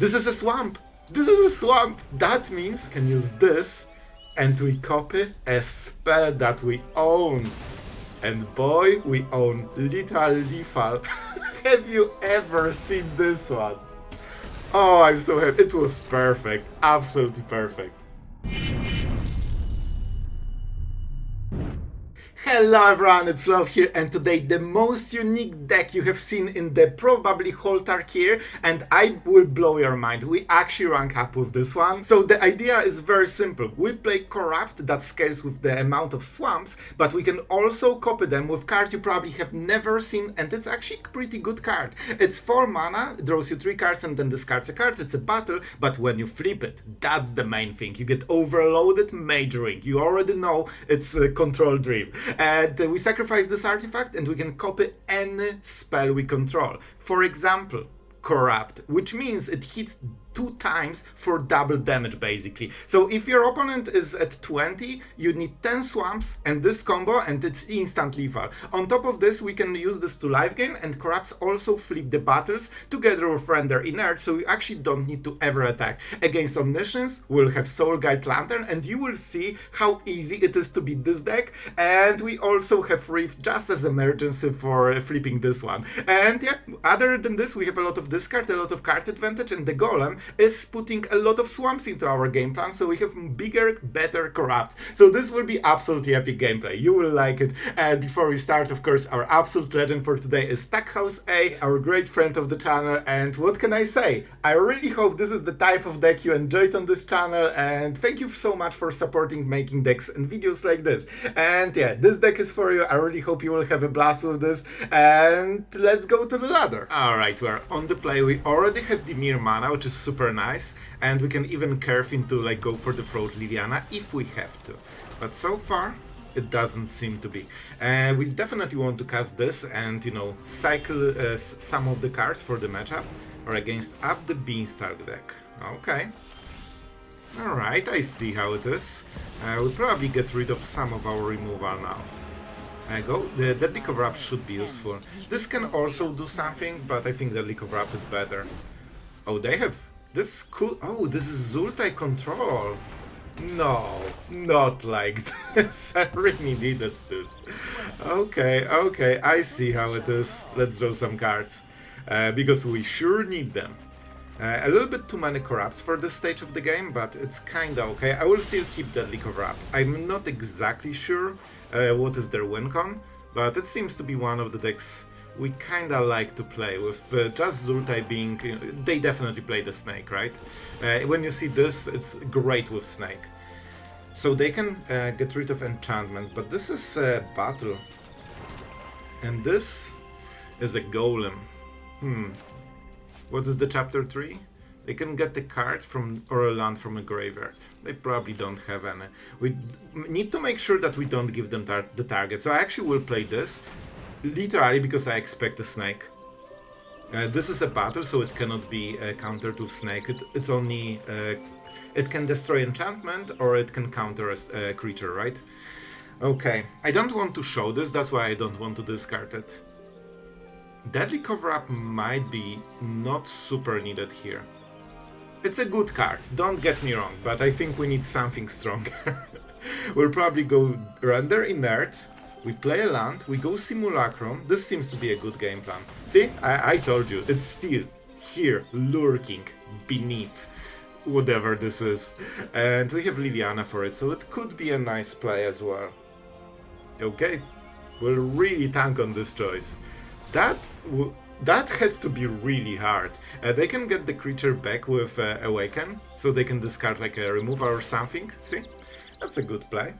This is a swamp! This is a swamp! That means we can use this and we copy a spell that we own. And boy, we own Literal Lethal. Have you ever seen this one? Oh, I'm so happy. It was perfect. Absolutely perfect. Hello everyone, it's Sloth here, and today the most unique deck you have seen in the probably whole Tarkir, and I will blow your mind. We actually rank up with this one. So the idea is very simple. We play Corrupt that scales with the amount of swamps, but we can also copy them with cards you probably have never seen, and it's actually a pretty good card. It's 4 mana, it draws you 3 cards and then discards a card. It's a battle, but when you flip it, that's the main thing. You get overloaded majoring. You already know it's a control dream. And we sacrifice this artifact and we can copy any spell we control. For example, Corrupt, which means it hits 2 times for double damage basically. So if your opponent is at 20, you need 10 swamps and this combo and it's instant lethal. On top of this, we can use this to live gain, and Corrupts also flip the battles together with Render Inert, so you actually don't need to ever attack. Against Omniscience, we'll have Soul Guide Lantern, and you will see how easy it is to beat this deck. And we also have Reef just as emergency for flipping this one. And yeah, other than this, we have a lot of discard, a lot of card advantage, and the Golem is putting a lot of swamps into our game plan, so we have bigger, better Corrupt. So this will be absolutely epic gameplay. You will like it. And before we start, of course, our absolute legend for today is Stackhouse A, our great friend of the channel. And what can I say? I really hope this is the type of deck you enjoyed on this channel, and thank you so much for supporting making decks and videos like this. And yeah, this deck is for you. I really hope you will have a blast with this. And let's go to the ladder. Alright, we're on the play. We already have the Dimir mana, which is super nice, and we can even curve into like go for the Throat Liliana if we have to, but so far it doesn't seem to be. We definitely want to cast this and, you know, cycle some of the cards for the matchup or against up the Beanstalk deck. Okay, alright, I see how it is. We'll probably get rid of some of our removal now. The Deadly Cover-Up should be useful. This can also do something, but I think Deadly Cover-Up is better. Oh, they have this cool. Oh, this is Zultai control. No, not like this. I really needed this. Okay, okay, I see how it is. Let's draw some cards because we sure need them. A little bit too many Corrupts for this stage of the game, but it's kinda okay. I will still keep Deadly Cover-Up. I'm not exactly sure what is their win con, but it seems to be one of the decks we kinda like to play with. Just Zultai being, they definitely play the Snake, right? When you see this, it's great with Snake. So they can get rid of enchantments, but this is a battle. And this is a Golem. What is the chapter 3? They can get the cards from or a land from a graveyard. They probably don't have any. We need to make sure that we don't give them the target. So I actually will play this. Literally because I expect a Snake. This is a battle, so it cannot be countered with Snake. It's only... it can destroy enchantment or it can counter a creature, right? Okay, I don't want to show this, that's why I don't want to discard it. Deadly Cover-Up might be not super needed here. It's a good card, don't get me wrong, but I think we need something stronger. We'll probably go Render Inert. We play a land, we go Simulacrum. This seems to be a good game plan. See, I told you, it's still here, lurking beneath whatever this is. And we have Liliana for it, so it could be a nice play as well. Okay, we'll really tank on this choice. That has to be really hard. They can get the creature back with Awaken, so they can discard like a removal or something. See, that's a good play.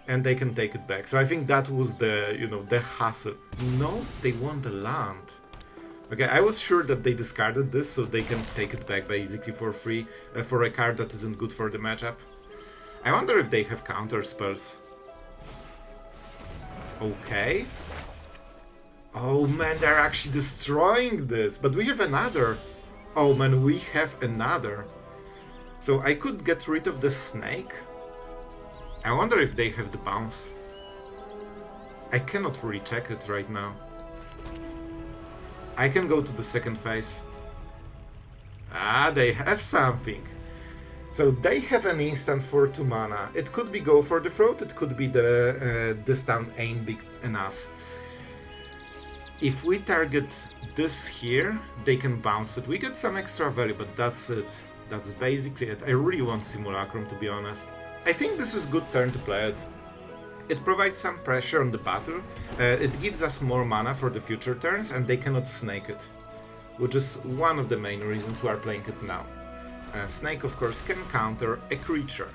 And they can take it back. So I think that was the, you know, the hassle. No, they want the land. Okay, I was sure that they discarded this so they can take it back basically for free for a card that isn't good for the matchup. I wonder if they have counter spells. Okay. Oh man, they're actually destroying this. But we have another. Oh man, we have another. So I could get rid of the Snake. I wonder if they have the bounce. I cannot really check it right now. I can go to the second phase. Ah, they have something. So they have an instant for 2 mana. It could be Go for the Throat, it could be the distant ain't big enough. If we target this here, they can bounce it. We get some extra value, but that's it. That's basically it. I really want Simulacrum, to be honest. I think this is a good turn to play it. It provides some pressure on the battle, it gives us more mana for the future turns, and they cannot snake it, which is one of the main reasons we are playing it now. Snake, of course, can counter a creature.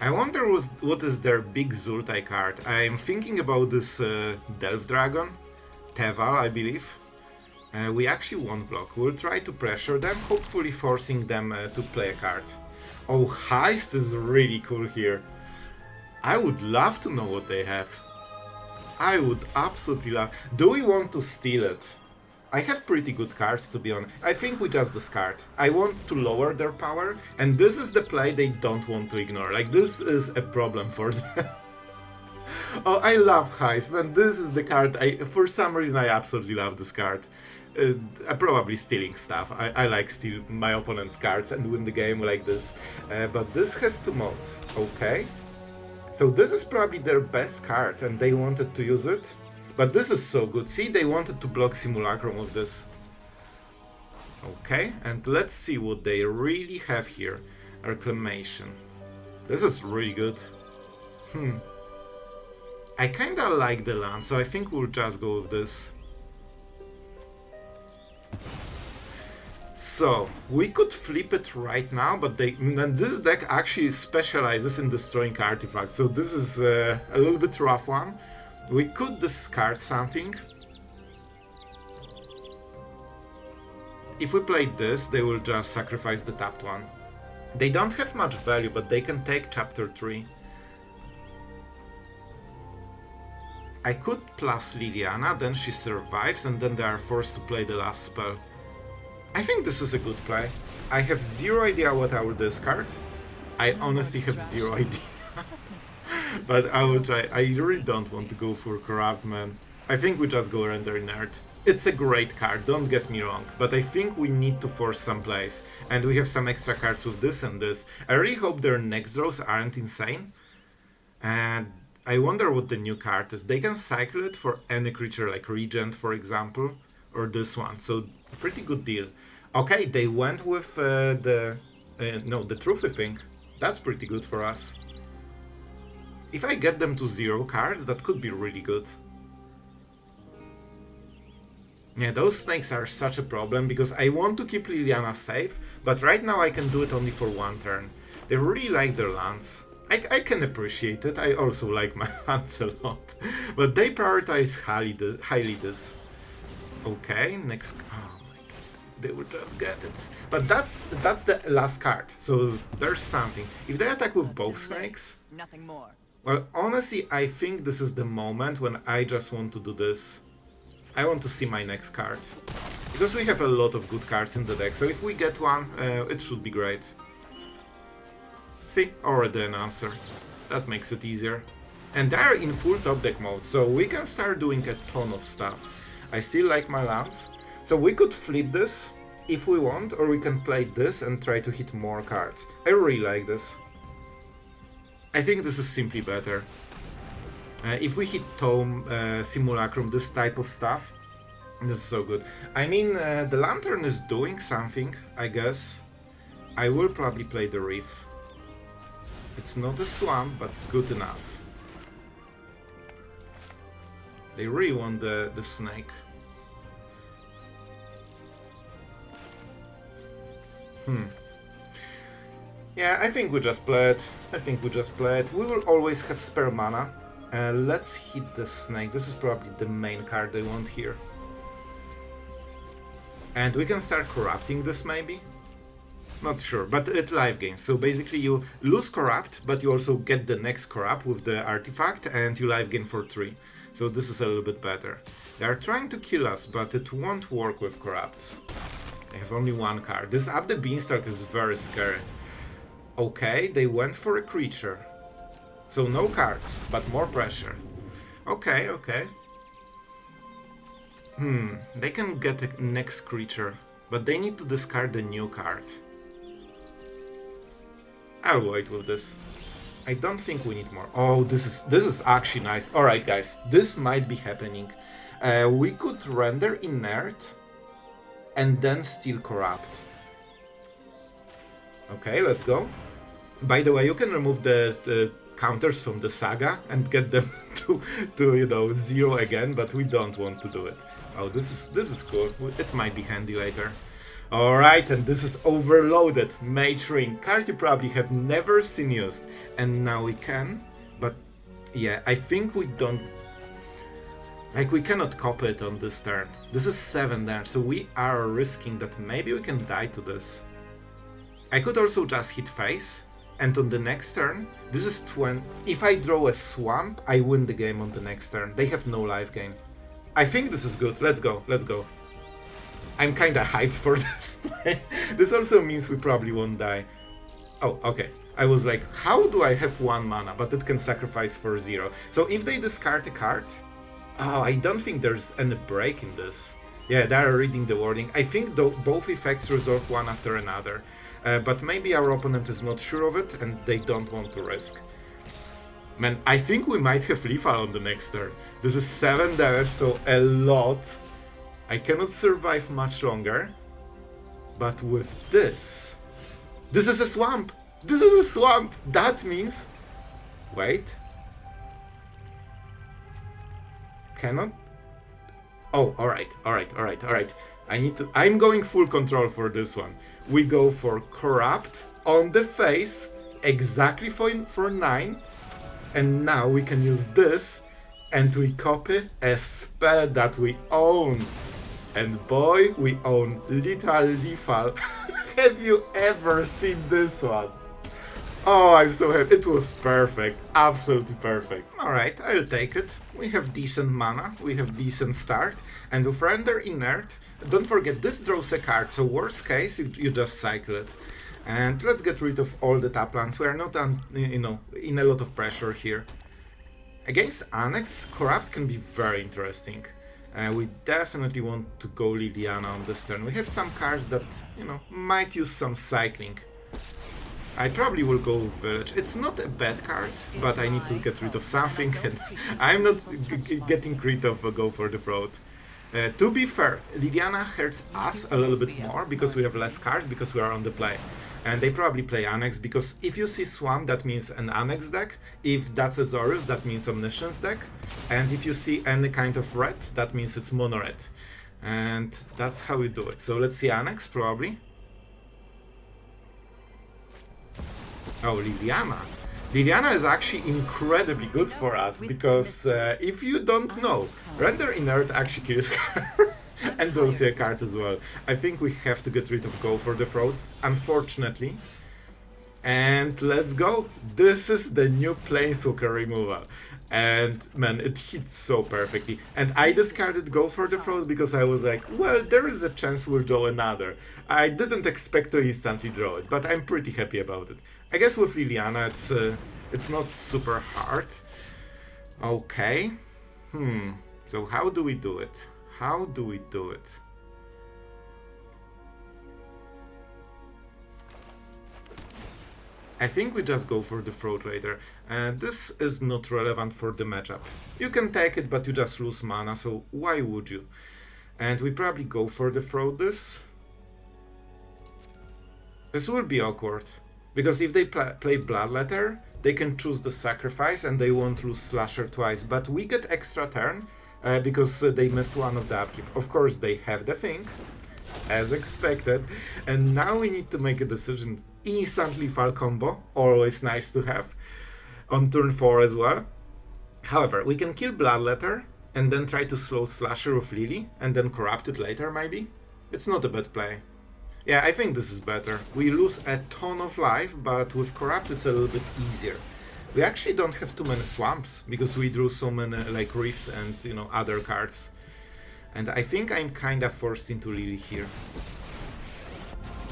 I wonder what is their big Zultai card. I'm thinking about this Delph Dragon, Teval, I believe. We actually won't block. We'll try to pressure them, hopefully forcing them to play a card. Oh, Heist is really cool here. I would love to know what they have. I would absolutely love. Do we want to steal it? I have pretty good cards, to be honest. I think we just discard. I want to lower their power, and this is the play they don't want to ignore. Like, this is a problem for them. Oh, I love Heist, man. This is the card. For some reason, I absolutely love this card. I'm probably stealing stuff. I like steal my opponent's cards and win the game like this. But this has 2 modes. Okay. So this is probably their best card, and they wanted to use it. But this is so good. See, they wanted to block Simulacrum with this. Okay, and let's see what they really have here. Reclamation. This is really good. I kinda like the land, so I think we'll just go with this. So, we could flip it right now, but this deck actually specializes in destroying artifacts, so this is a little bit rough one. We could discard something. If we play this, they will just sacrifice the tapped one. They don't have much value, but they can take chapter 3. I could plus Liliana, then she survives, and then they are forced to play the last spell. I think this is a good play. I have zero idea what I will discard. I honestly have zero idea. But I will try. I really don't want to go for Corrupt, man. I think we just go Render Inert. It's a great card, don't get me wrong, but I think we need to force some plays. And we have some extra cards with this and this. I really hope their next draws aren't insane. And I wonder what the new card is. They can cycle it for any creature, like Regent, for example, or this one. So, pretty good deal. Okay, they went with the Trophy thing. That's pretty good for us. If I get them to 0 cards, that could be really good. Yeah, those snakes are such a problem, because I want to keep Liliana safe, but right now I can do it only for 1 turn. They really like their lands. I can appreciate it, I also like my lands a lot. But they prioritize highly this. Okay, next... Oh my god, they will just get it. But that's the last card, so there's something. If they attack with both snakes... Nothing more. Well, honestly, I think this is the moment when I just want to do this. I want to see my next card. Because we have a lot of good cards in the deck, so if we get one, it should be great. See, already an answer. That makes it easier. And they're in full top deck mode, so we can start doing a ton of stuff. I still like my lands. So we could flip this, if we want, or we can play this and try to hit more cards. I really like this. I think this is simply better. If we hit Tome, Simulacrum, this type of stuff, this is so good. I mean, the Lantern is doing something, I guess. I will probably play the Reef. It's not a swamp, but good enough. They really want the snake. Yeah, I think we just play it. We will always have spare mana. Let's hit the snake. This is probably the main card I want here. And we can start corrupting this maybe? Not sure, but it life gains. So basically you lose corrupt, but you also get the next corrupt with the artifact, and you life gain for 3. So this is a little bit better. They are trying to kill us, but it won't work with corrupts. I have only 1 card. This Up the Beanstalk is very scary. Okay, they went for a creature. So no cards, but more pressure. Okay, okay. They can get a next creature. But they need to discard the new card. I'll wait with this. I don't think we need more. Oh, this is actually nice. Alright guys, this might be happening. We could render inert and then steal corrupt. Okay, let's go. By the way, you can remove the counters from the saga and get them to you know, 0 again, but we don't want to do it. Oh, this is cool. It might be handy later. Alright, and this is overloaded Mage Ring, card you probably have never seen used. And now we can, but yeah, I think we don't... Like, we cannot copy it on this turn. This is 7 there, so we are risking that maybe we can die to this. I could also just hit face, and on the next turn, this is 20... If I draw a swamp, I win the game on the next turn. They have no life gain. I think this is good. Let's go, let's go. I'm kinda hyped for this play. This also means we probably won't die. Oh, okay. I was like, how do I have 1 mana, but it can sacrifice for 0? So if they discard a card... Oh, I don't think there's any break in this. Yeah, they are reading the wording. I think both effects resolve one after another. But maybe our opponent is not sure of it and they don't want to risk. Man, I think we might have lethal on the next turn. This is 7 damage, so a lot. I cannot survive much longer. But with this... This is a swamp! This is a swamp! That means... Wait. Cannot... Oh, alright. I'm going full control for this one. We go for Corrupt on the face, exactly for 9. And now we can use this, and we copy a spell that we own. And boy, we own lethal. Have you ever seen this one? Oh, I'm so happy. It was perfect. Absolutely perfect. Alright, I'll take it. We have decent mana, we have decent start. And with Render Inert, don't forget, this draws a card, so worst case, you just cycle it. And let's get rid of all the tap lands. We are not in a lot of pressure here. Against Annex, Corrupt can be very interesting. We definitely want to go Liliana on this turn. We have some cards that, might use some cycling. I probably will go Village. It's not a bad card, but I need to get rid of something, and I'm not getting rid of a go for the throat. To be fair, Liliana hurts us a little bit more because we have less cards, because we are on the play. And they probably play Annex, because if you see Swamp, that means an Annex deck. If that's a Zorus, that means Omniscience deck. And if you see any kind of red, that means it's mono red. And that's how we do it. So let's see Annex, probably. Oh, Liliana. Liliana is actually incredibly good for us, because if you don't know, Render Inert actually kills her. And draws you a card as well. I think we have to get rid of Go for the Throat, unfortunately. And let's go. This is the new Planeswalker removal. And man, it hits so perfectly. And I discarded Go for the Throat because I was like, well, there is a chance we'll draw another. I didn't expect to instantly draw it, but I'm pretty happy about it. I guess with Liliana it's not super hard. Okay. So how do we do it? How do we do it? I think we just go for the Throat later. This is not relevant for the matchup. You can take it, but you just lose mana, so why would you? And we probably go for the Throat this. This will be awkward, because if they play Bloodletter, they can choose the sacrifice and they won't lose Slasher twice, but we get extra turn. Because they missed one of the upkeep. Of course, they have the thing, as expected, and now we need to make a decision. Instant lethal combo, always nice to have, on turn 4 as well. However, we can kill Bloodletter, and then try to slow Slasher with Lily, and then corrupt it later, maybe? It's not a bad play. Yeah, I think this is better. We lose a ton of life, but with corrupt it's a little bit easier. We actually don't have too many swamps, because we drew so many like reefs and other cards. And I think I'm kinda forced into Lily here.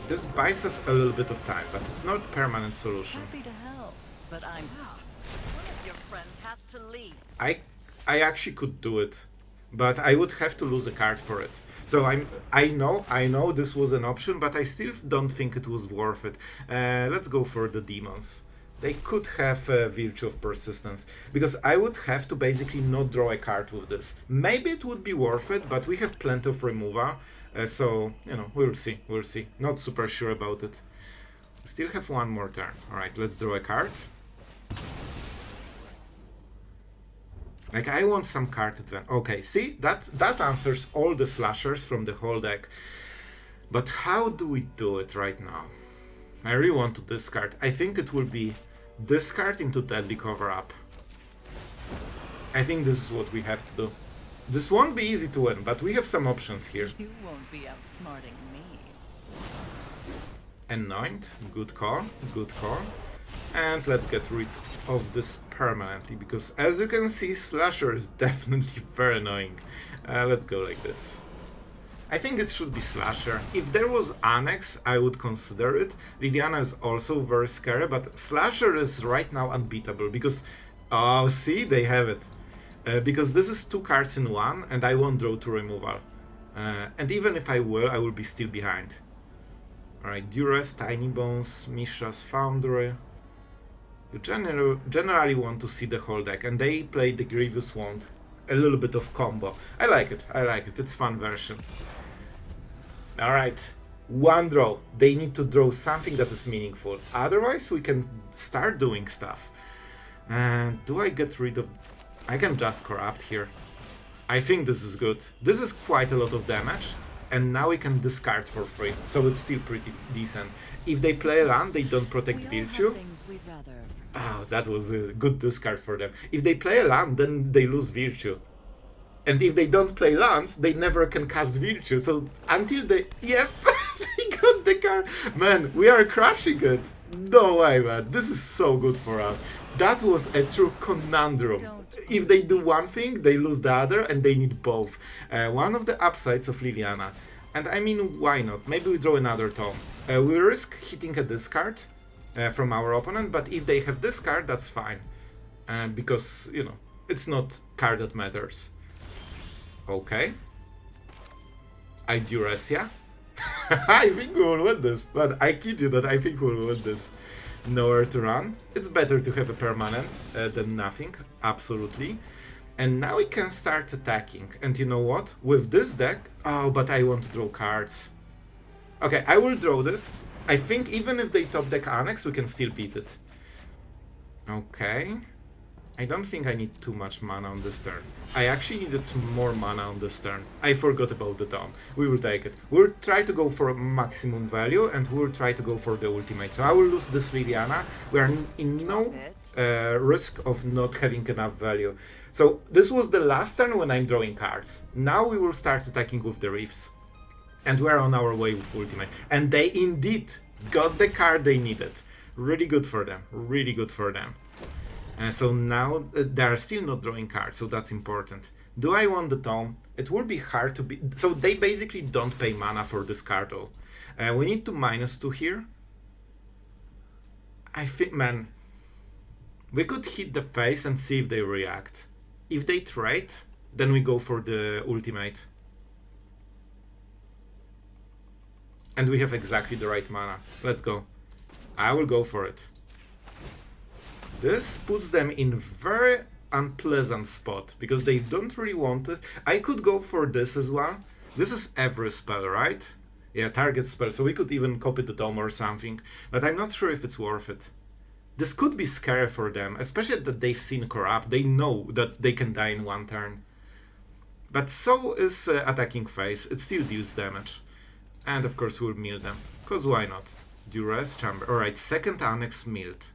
This buys us a little bit of time, but it's not a permanent solution. Happy to help, but I'm one of your friends has to leave. I actually could do it. but I would have to lose a card for it. So I know this was an option, but I still don't think it was worth it. Let's go for the demons. They could have a Virtue of Persistence, because I would have to basically not draw a card with this. Maybe it would be worth it, but we have plenty of removal, so, you know, we'll see, we'll see. Not super sure about it. Still have one more turn. Alright, let's draw a card. Like, I want some card advantage. Okay, see? That answers all the slashers from the whole deck. But how do we do it right now? I really want to discard. I think it will be discard into Deadly Cover-Up. I think this is what we have to do. This won't be easy to win, but we have some options here. You won't be outsmarting me. Anoint. Good call. Good call. And let's get rid of this permanently, because as you can see, Slasher is definitely very annoying. Let's go like this. I think it should be Slasher. If there was Annex, I would consider it. Liliana is also very scary, but Slasher is right now unbeatable, because... Oh, see? They have it. Because this is 2 cards in 1, and I won't draw to removal. And even if I will be still behind. Alright, Duress, Tiny Bones, Mishra's Foundry. You generally want to see the whole deck, and they play the Grievous Wand. A little bit of combo. I like it, it's fun version. Alright, 1 draw. They need to draw something that is meaningful. Otherwise, we can start doing stuff. And do I get rid of... I can just Corrupt here. I think this is good. This is quite a lot of damage. And now we can discard for free. So it's still pretty decent. If they play a land, they don't protect Virtue. Oh, that was a good discard for them. If they play a land, then they lose Virtue. And if they don't play lands, they never can cast Virtue. So until they... Yep, they got the card. Man, we are crushing it. No way, man. This is so good for us. That was a true conundrum. If they do one thing, they lose the other, and they need both. One of the upsides of Liliana. And I mean, why not? Maybe we draw another tome. We risk hitting a discard from our opponent, but if they have this card, that's fine. Because, you know, it's not card that matters. Okay. I Duress, yeah? I think we will win this, but I kid you that I think we will win this. Nowhere to run. It's better to have a permanent than nothing, absolutely. And now we can start attacking. And you know what? With this deck... Oh, but I want to draw cards. Okay, I will draw this. I think even if they top deck Annex, we can still beat it. Okay. I don't think I need too much mana on this turn. I actually needed more mana on this turn. I forgot about the Tome. We will take it. We'll try to go for a maximum value, and we'll try to go for the ultimate. So I will lose this Liliana. We are in no risk of not having enough value. So this was the last turn when I'm drawing cards. Now we will start attacking with the Reefs. And we're on our way with ultimate. And they indeed got the card they needed. Really good for them. Really good for them. So now they are still not drawing cards, so that's important. Do I want the Tome? It will be hard to be... So they basically don't pay mana for this card though. We need to -2 here. I think, man, we could hit the face and see if they react. If they trade, then we go for the ultimate. And we have exactly the right mana. Let's go. I will go for it. This puts them in very unpleasant spot, because they don't really want it. I could go for this as well. This is every spell, right? Yeah, target spell, so we could even copy the Tome or something, but I'm not sure if it's worth it. This could be scary for them, especially that they've seen Corrupt. They know that they can die in 1 turn. But so is attacking phase. It still deals damage. And of course we'll mill them, because why not? Duress, Chamber. Alright, second Annex milled.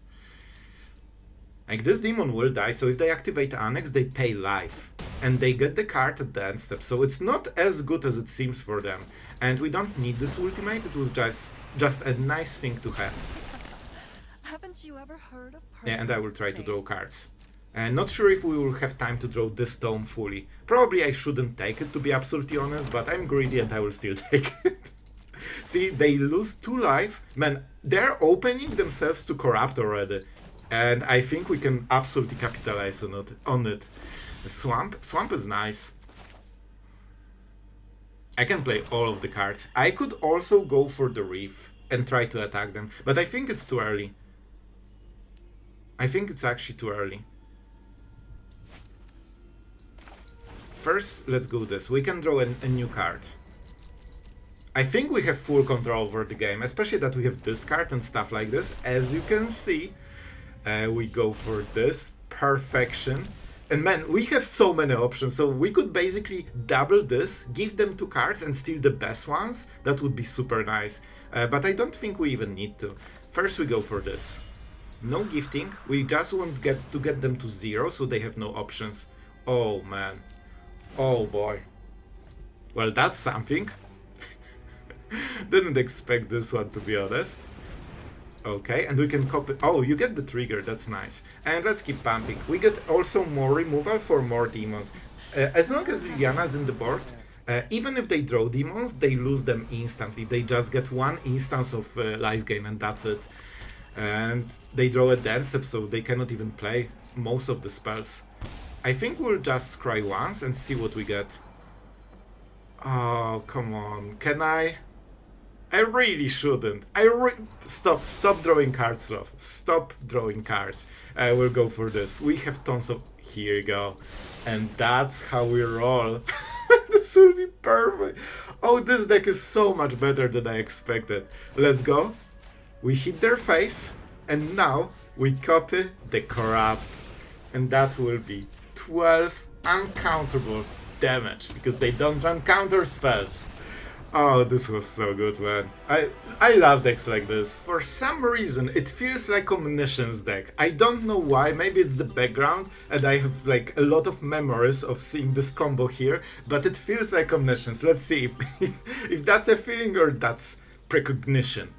Like, this demon will die, so if they activate Annex, they pay life. And they get the card at the end step, so it's not as good as it seems for them. And we don't need this ultimate, it was just a nice thing to have. Haven't you ever heard of Yeah, and I will try to draw cards. And not sure if we will have time to draw this Tome fully. Probably I shouldn't take it, to be absolutely honest, but I'm greedy and I will still take it. See, they lose 2 life. Man, they're opening themselves to Corrupt already. And I think we can absolutely capitalize on it. Swamp is nice. I can play all of the cards. I could also go for the Reef and try to attack them, but I think it's too early. I think it's actually too early. First, let's go this. We can draw a new card. I think we have full control over the game, especially that we have this card and stuff like this. As you can see, we go for this. Perfection. And man, we have so many options, so we could basically double this, give them 2 cards and steal the best ones. That would be super nice. But I don't think we even need to. First we go for this. No gifting, we just want to get them to 0, so they have no options. Oh man. Oh boy. Well, that's something. Didn't expect this one, to be honest. Okay, and we can copy. Oh, you get the trigger, that's nice. And let's keep pumping. We get also more removal for more demons. As long as Liliana is in the board, even if they draw demons, they lose them instantly. They just get 1 instance of life gain and that's it. And they draw a dance step, so they cannot even play most of the spells. I think we'll just scry once and see what we get. Oh, come on. Can I? I really shouldn't. Stop drawing cards, Sloth. Stop drawing cards. We'll go for this. We have tons of... Here you go. And that's how we roll. This will be perfect. Oh, this deck is so much better than I expected. Let's go. We hit their face. And now we copy the Corrupt. And that will be 12 uncounterable damage. Because they don't run counter spells. Oh, this was so good, man. I love decks like this. For some reason, it feels like Omniscience deck. I don't know why, maybe it's the background, and I have like a lot of memories of seeing this combo here, but it feels like Omniscience. Let's see if that's a feeling or that's precognition.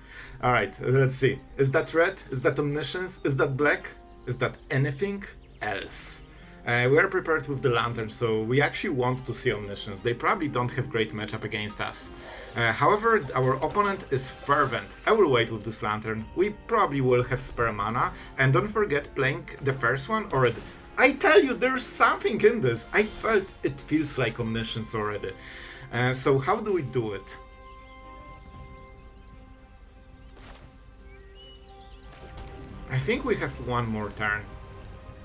Alright, let's see. Is that red? Is that Omniscience? Is that black? Is that anything else? We are prepared with the Lantern, so we actually want to see Omniscience. They probably don't have great matchup against us. However, our opponent is Fervent. I will wait with this Lantern. We probably will have spare mana, and don't forget playing the first one already. I tell you, there's something in this. I felt it feels like Omniscience already. So how do we do it? I think we have one more turn.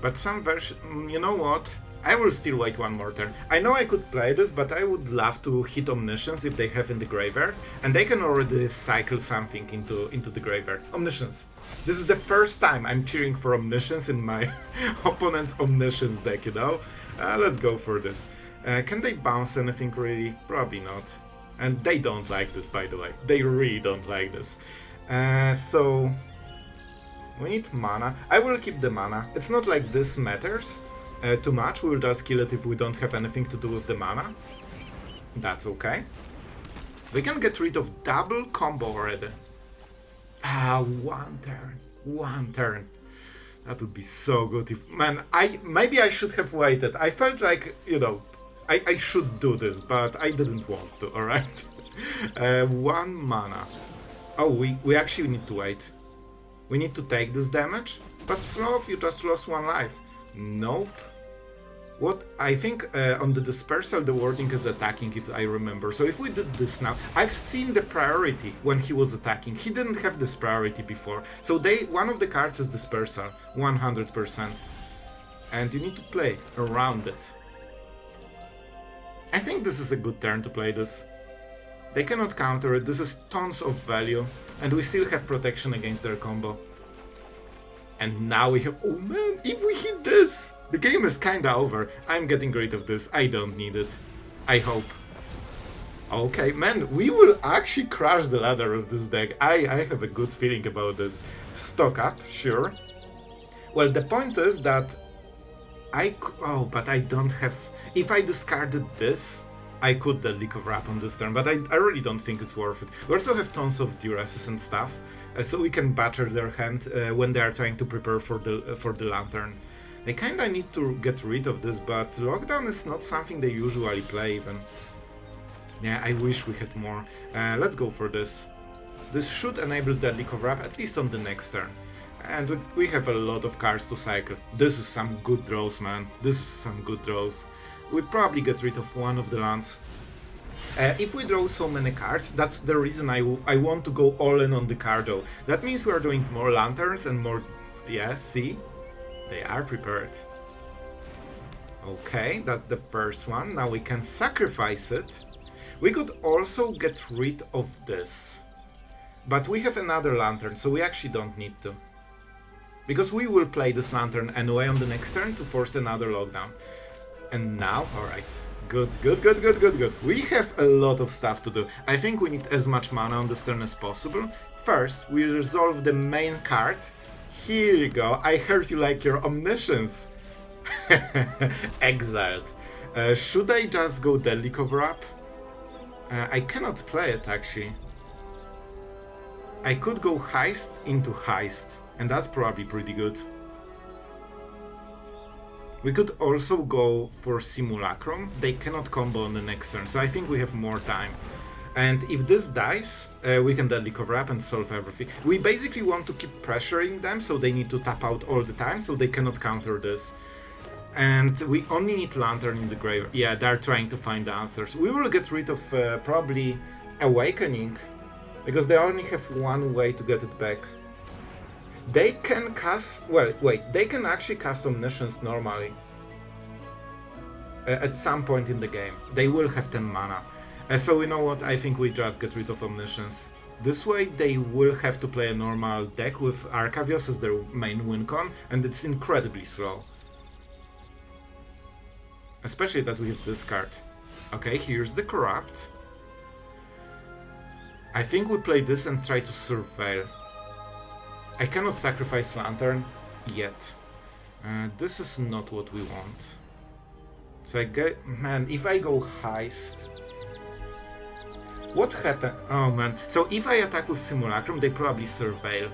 But some version, you know what? I will still wait one more turn. I know I could play this, but I would love to hit Omniscience if they have in the graveyard, and they can already cycle something into the graveyard. Omniscience. This is the first time I'm cheering for Omniscience in my opponent's Omniscience deck, you know? Let's go for this. Can they bounce anything really? Probably not. And they don't like this, by the way. They really don't like this. So... we need mana. I will keep the mana. It's not like this matters too much. We'll just kill it if we don't have anything to do with the mana. That's okay. We can get rid of double combo already. One turn. One turn. That would be so good if... Man, maybe I should have waited. I felt like, you know, I should do this, but I didn't want to, alright? 1 mana. Oh, we actually need to wait. We need to take this damage, but Sloth, you just lost 1 life. Nope. What? I think on the Dispersal the wording is attacking, if I remember. So if we did this now, I've seen the priority when he was attacking. He didn't have this priority before. So one of the cards is Dispersal, 100%. And you need to play around it. I think this is a good turn to play this. They cannot counter it, this is tons of value. And we still have protection against their combo. And now we have... Oh man, if we hit this! The game is kinda over. I'm getting rid of this. I don't need it. I hope. Okay, man, we will actually crush the ladder of this deck. I have a good feeling about this. Stock up, sure. Well, the point is that... Oh, but I don't have... If I discarded this... I could deadly cover up on this turn, but I really don't think it's worth it. We also have tons of Duresses and stuff, so we can batter their hand when they are trying to prepare for the Lantern. I kinda need to get rid of this, but Lockdown is not something they usually play even. Yeah, I wish we had more. Let's go for this. This should enable deadly cover up, at least on the next turn. And we have a lot of cards to cycle. This is some good draws, man. This is some good draws. We probably get rid of one of the lands. If we draw so many cards, that's the reason I want to go all in on the Cardo. That means we are doing more lanterns and more... Yeah, see? They are prepared. Okay, that's the first one. Now we can sacrifice it. We could also get rid of this. But we have another lantern, so we actually don't need to. Because we will play this lantern anyway on the next turn to force another lockdown. And now, alright. Good. We have a lot of stuff to do. I think we need as much mana on this turn as possible. First, we resolve the main card. Here you go. I heard you like your omniscience. Exiled. Should I just go Deadly Cover-Up? I cannot play it, actually. I could go Heist into Heist, and that's probably pretty good. We could also go for Simulacrum. They cannot combo on the next turn, so I think we have more time. And if this dies, we can Deadly Cover-Up and solve everything. We basically want to keep pressuring them, so they need to tap out all the time, so they cannot counter this. And we only need Lantern in the grave. Yeah, they're trying to find the answers. We will get rid of probably Awakening, because they only have one way to get it back. They can cast... Well, wait, they can actually cast Omniscience normally. At some point in the game. They will have 10 mana. So you know what, I think we just get rid of Omniscience. This way they will have to play a normal deck with Arcavios as their main win con, and it's incredibly slow. Especially that we have this card. Okay, here's the Corrupt. I think we play this and try to Surveil. I cannot sacrifice Lantern yet. This is not what we want. So I get... Man, if I go Heist... What happened? Oh man. So if I attack with Simulacrum, they probably Surveil.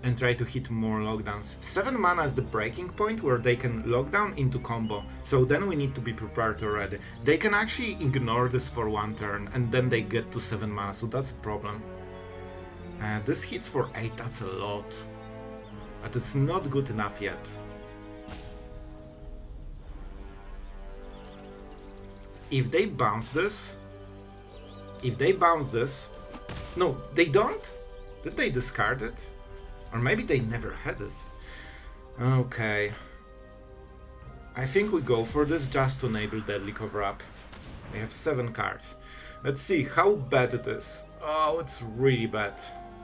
And try to hit more lockdowns. 7 mana is the breaking point where they can lockdown into combo. So then we need to be prepared already. They can actually ignore this for 1 turn and then they get to 7 mana, so that's a problem. This hits for 8, that's a lot. But it's not good enough yet. If they bounce this... No, they don't? Did they discard it? Or maybe they never had it. Okay. I think we go for this just to enable Deadly Cover-Up. They have 7 cards. Let's see how bad it is. Oh, it's really bad.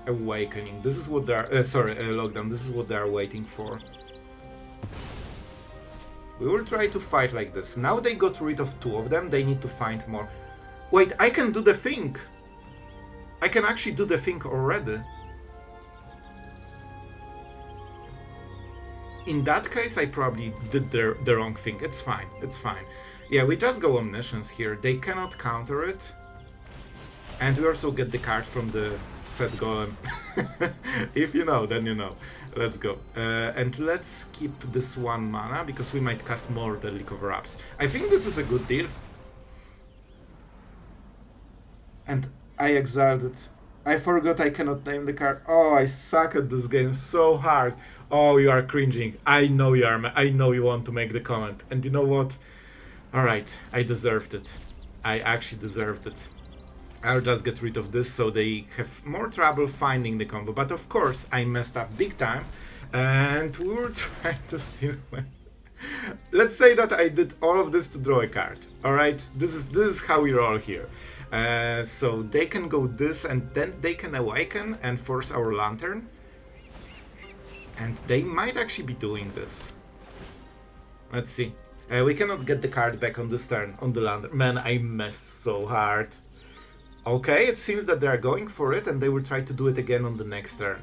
Awakening. This is what they are... Lockdown. This is what they are waiting for. We will try to fight like this. Now they got rid of 2 of them. They need to find more. Wait, I can do the thing! I can actually do the thing already. In that case, I probably did the wrong thing. It's fine. It's fine. Yeah, we just go Omniscience here. They cannot counter it. And we also get the card from the set Golem. If you know, then you know. Let's go. And let's keep this 1 mana, because we might cast more Deadly Cover-Ups. I think this is a good deal. And I exiled it. I forgot I cannot name the card. Oh, I suck at this game so hard. Oh, you are cringing. I know you are. I know you want to make the comment. And you know what? Alright, I deserved it. I actually deserved it. I'll just get rid of this so they have more trouble finding the combo. But of course, I messed up big time. And we were trying to still win. Let's say that I did all of this to draw a card. Alright? This is how we roll here. So they can go this and then they can awaken and force our Lantern. And they might actually be doing this. Let's see. We cannot get the card back on this turn, on the Lantern. Man, I messed so hard. Okay, it seems that they are going for it and they will try to do it again on the next turn.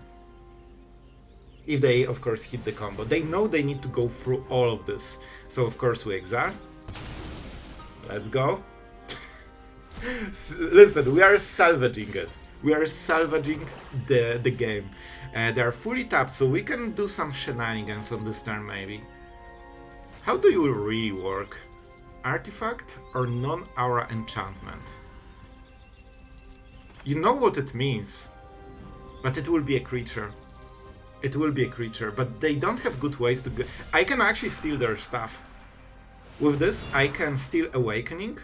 If they, of course, hit the combo. They know they need to go through all of this. So, of course, we exile. Let's go. Listen, we are salvaging it. We are salvaging the game. They are fully tapped, so we can do some shenanigans on this turn, maybe. How do you really work? Artifact or non-aura enchantment? You know what it means, but it will be a creature. It will be a creature, but they don't have good ways to go. I can actually steal their stuff. With this, I can steal Awakening.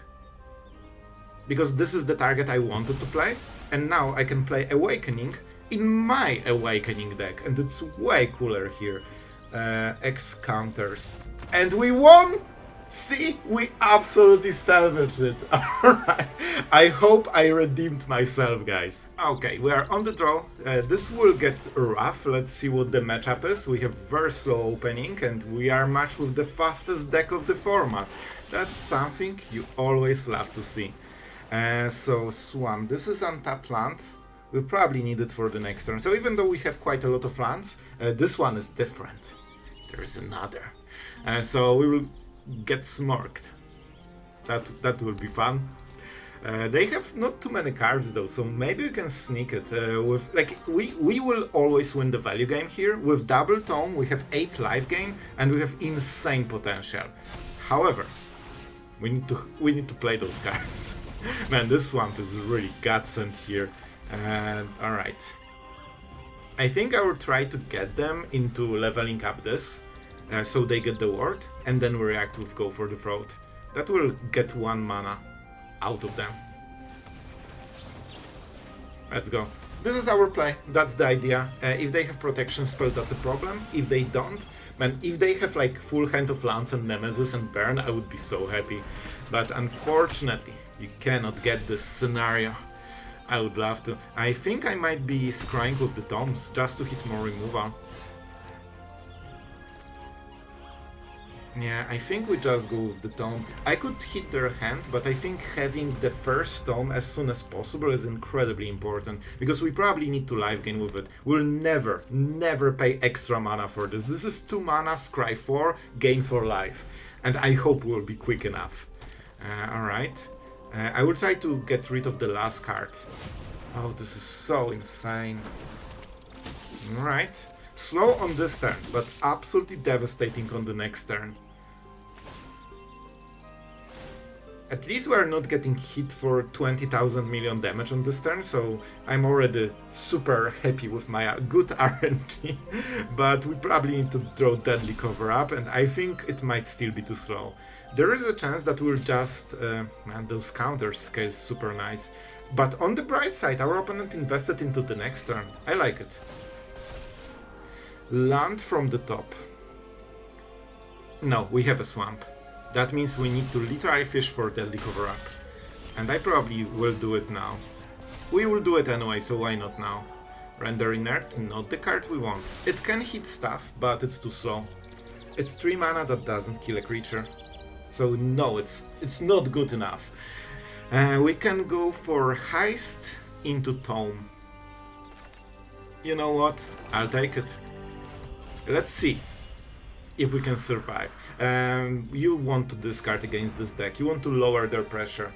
because this is the target I wanted to play, and now I can play Awakening in my Awakening deck, and it's way cooler here. X counters. And we won! See, we absolutely salvaged it. Alright, I hope I redeemed myself, guys. Okay, we are on the draw. This will get rough. Let's see what the matchup is. We have very slow opening, and we are matched with the fastest deck of the format. That's something you always love to see. So, Swamp, this is untapped land. We probably need it for the next turn. So even though we have quite a lot of lands, this one is different. There's another. So we will get smorked. That will be fun. They have not too many cards though, so maybe we can sneak it. With like we will always win the value game here. With double tome, we have 8 life gain and we have insane potential. However, we need to play those cards. Man, this swamp is really godsend here. All right. I think I will try to get them into leveling up this, so they get the ward, and then we react with Go for the Throat. That will get 1 mana out of them. Let's go. This is our play, that's the idea. If they have protection spell, that's a problem. If they don't, man, if they have like full hand of Lance and Nemesis and Burn, I would be so happy. But unfortunately, you cannot get this scenario. I would love to. I think I might be scrying with the tomes just to hit more removal. Yeah, I think we just go with the tome. I could hit their hand, but I think having the first tome as soon as possible is incredibly important, because we probably need to life gain with it. We'll never pay extra mana for this. This is 2 mana, scry 4, gain for life. And I hope we'll be quick enough. Alright. I will try to get rid of the last card. Oh, this is so insane. Alright. Slow on this turn, but absolutely devastating on the next turn. At least we are not getting hit for 20,000 million damage on this turn, so I'm already super happy with my good RNG. But we probably need to draw Deadly Cover Up, and I think it might still be too slow. There is a chance that we'll just... man, those counters scale super nice. But on the bright side, our opponent invested into the next turn. I like it. Land from the top. No, we have a swamp. That means we need to literally fish for Deadly Cover Up. And I probably will do it now. We will do it anyway, so why not now? Render Inert, not the card we want. It can hit stuff, but it's too slow. It's 3 mana that doesn't kill a creature. So no, it's not good enough. We can go for Heist into Tome. You know what? I'll take it. Let's see if we can survive. You want to discard against this deck. You want to lower their pressure.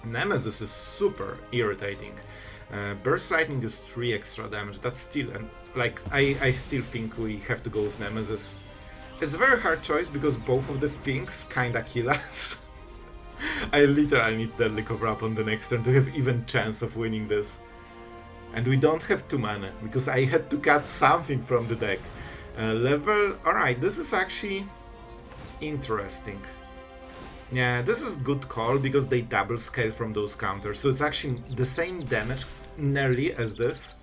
Nemesis is super irritating. Burst Lightning is 3 extra damage. That's still... like, I still think we have to go with Nemesis. It's a very hard choice because both of the things kinda kill us. I literally need Deadly Cover Up on the next turn to have even chance of winning this. And we don't have 2 mana, because I had to cut something from the deck. Level... alright, this is actually interesting. Yeah, this is good call, because they double scale from those counters, so it's actually the same damage nearly as this.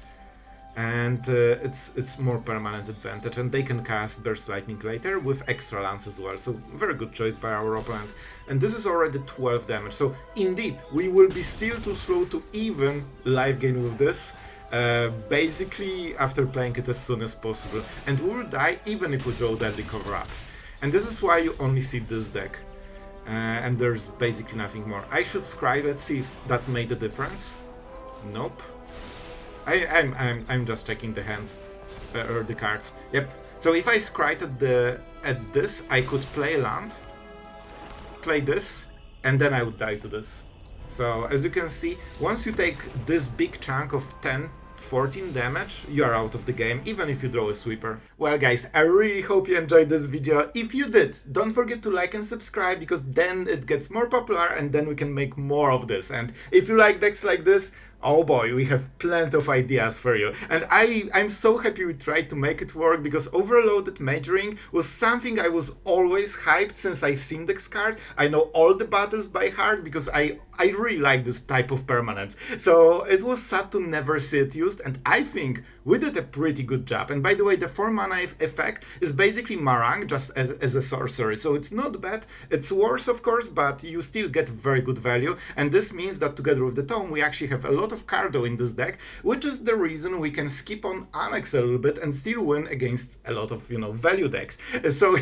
And it's more permanent advantage, and they can cast Burst Lightning later with extra lands as well, so very good choice by our opponent. And this is already 12 damage, so indeed we will be still too slow to even life gain with this, basically after playing it as soon as possible, and we will die even if we draw Deadly Cover Up. And this is why you only see this deck, and there's basically nothing more. I should scry, let's see if that made a difference. Nope. I'm just checking the hand or the cards. Yep. So if I scryed at this, I could play land, play this, and then I would die to this. So as you can see, once you take this big chunk of 10-14 damage, you are out of the game, even if you draw a sweeper. Well guys, I really hope you enjoyed this video. If you did, don't forget to like and subscribe, because then it gets more popular and then we can make more of this. And if you like decks like this, Oh boy, we have plenty of ideas for you. And I'm so happy we tried to make it work, because Overloaded Majoring was something I was always hyped since I seen this card. I know all the battles by heart because I really like this type of permanence. So it was sad to never see it used, and I think we did a pretty good job. And by the way, the 4 mana effect is basically Marang just as a sorcery, so it's not bad. It's worse, of course, but you still get very good value. And this means that together with the Tome, we actually have a lot of Cardo in this deck, which is the reason we can skip on Annex a little bit and still win against a lot of, value decks. So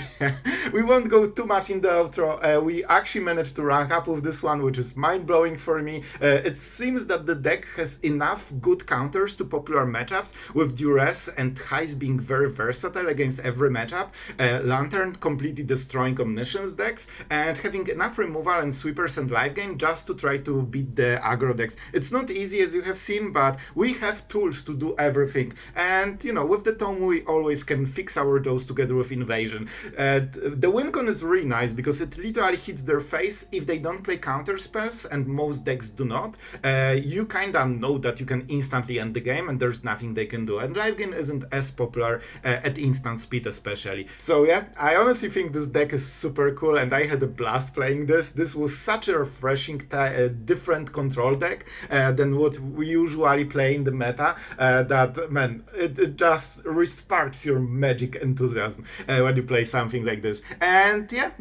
we won't go too much in the outro. We actually managed to rank up with this one, which is mind-blowing for me. It seems that the deck has enough good counters to popular matchups, with Duress and Heist being very versatile against every matchup, Lantern completely destroying Omniscience decks, and having enough removal and sweepers and life gain just to try to beat the aggro decks. It's not easy, as you have seen, but we have tools to do everything. And, with the Tome, we always can fix our dose together with Invasion. The win con is really nice because it literally hits their face if they don't play counter spells, and most decks do not. You kinda know that you can instantly end the game and there's nothing they can do. And life gain isn't as popular at instant speed especially. So yeah, I honestly think this deck is super cool, and I had a blast playing this. This was such a refreshing, different control deck than what we usually play in the meta, that, man, it just resparks your Magic enthusiasm when you play something like this. And yeah,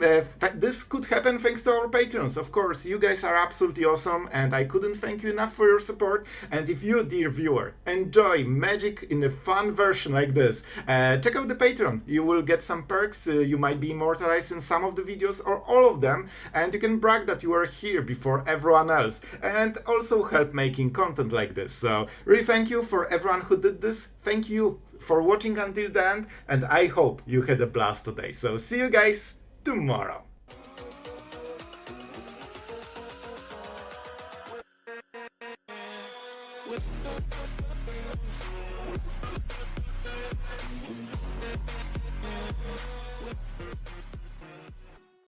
this could happen thanks to our patrons. Of course, you guys are absolutely awesome, and I couldn't thank you enough for your support. And if you, dear viewer, enjoy Magic in a fun version like this, check out the Patreon. You will get some perks. You might be immortalized in some of the videos or all of them, and you can brag that you are here before everyone else, and also help making content like this. So really thank you for everyone who did this. Thank you for watching until the end, and I hope you had a blast today. So see you guys tomorrow.